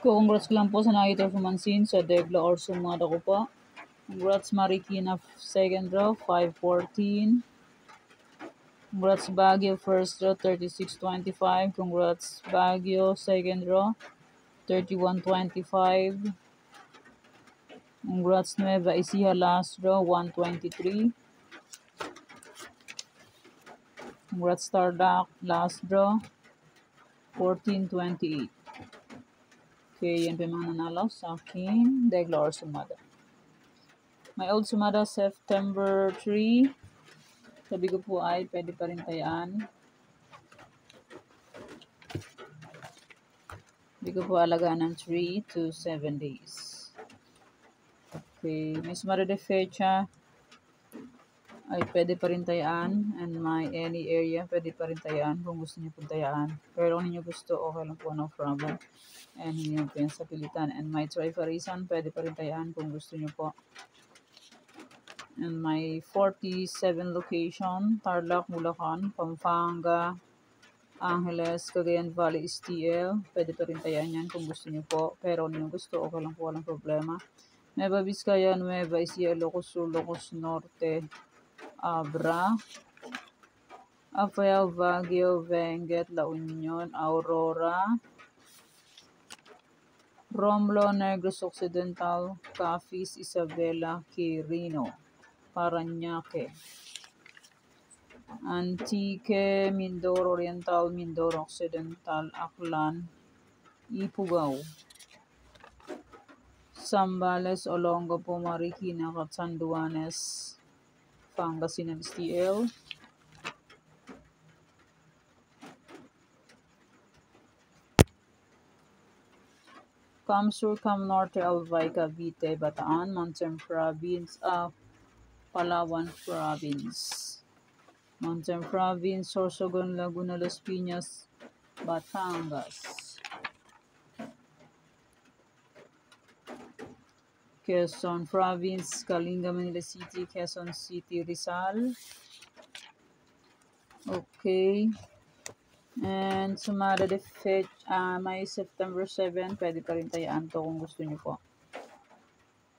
Congrats ko lang po sa nakita Fumansin sa Degla or Sumada ko po. Congrats Marikina second row, 514. Congrats Baguio first row, 3625. Congrats Baguio second row, 3125. Congrats Nueva Ecija last row, 123. Congrats Tarlac last row, 1428. Okay, yan pa yung mga nanalo sa akin. Degla or Sumada. My old Sumada September 3. Sabi ko po ay pwede pa rin tayaan. Sabi ko po alagaan ng 3 to 7 days. Okay, may Sumada de fecha ay pwede pa rin tayaan, and my any area pwede pa rin tayaan kung gusto niyo po tayaan. Pero kung niyo gusto, okay lang po, no problem. And hindi niyo po yan sa pilitan. And my Trifarisan pwede pa rin tayaan kung gusto niyo po. And my 47 location, Tarlac, Bulacan, Pampanga, Angeles, Cagayan Valley, STL. Pwede pa rin tayaan yan kung gusto niyo po. Pero kung niyo gusto, okay lang po, walang problema. Nueva Vizcaya, Nueva Ecija, Ilocos Sur, Ilocos Norte, Abra, Apayao, Baguio, Benguet, La Union, Aurora, Romlo, Negros Occidental, Capiz, Isabela, Quirino, Parañaque, Antique, Mindoro Oriental, Mindoro Occidental, Aklan, Ifugao, Zambales, Olongo, Marikina, Catanduanes, Pangasinan, STL, Camsur, Cam Norte, Albay, Cavite, Bataan, Mountain Province, Palawan Province, Mountain Province, Sorsogon, Laguna, Las Piñas, Batangas, Quezon Province, Kalinga, Manila City, Quezon City, Rizal. Okay. And Sumada de Fetch, may September 7, pwede pa rin tayaan to kung gusto niyo po.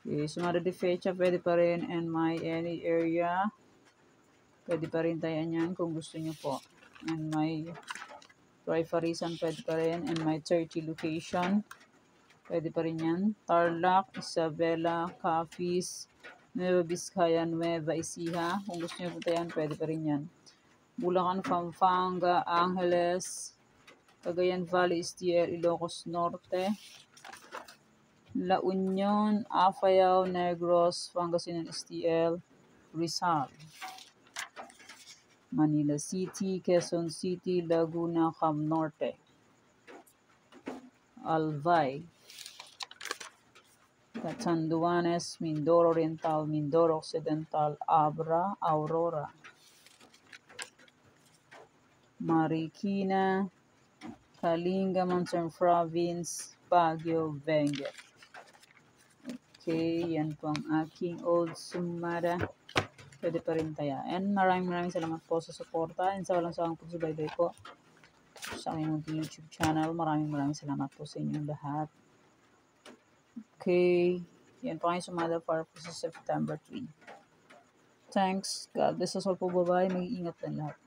Okay, Sumada de Fecha, pwede pa rin. And my any area, pwede pa rin tayaan yan kung gusto niyo po. And my Trifarisan, pwede pa rin. And my 30 location, pwede pa rin yan. Tarlac, Isabela, Capiz, Nueva Vizcaya, Nueva Ecija. Kung gusto niyo po tayaan, pwede pa rin yan. Bulacan, Pampanga, Angeles, Cagayan Valley, STL, Ilocos Norte, La Union, Apayao, Negros, Pangasinan, STL, Rizal, Manila City, Quezon City, Laguna, Cam Norte, Albay, Catanduanes, Mindoro Oriental, Mindoro Occidental, Abra, Aurora, Marikina, Kalinga, Mountain Province, Baguio, Benguet. Okay, yan po ang aking old Sumada. Pwede pa rin taya. And maraming salamat po sa suporta and sa walang sawang pagsubaybay po sa aking YouTube channel. Maraming salamat po sa inyong lahat. Okay, yan po ang Sumada para po sa September 3. Thanks. God bless us all po. Bye-bye. Mag-iingat lang lahat.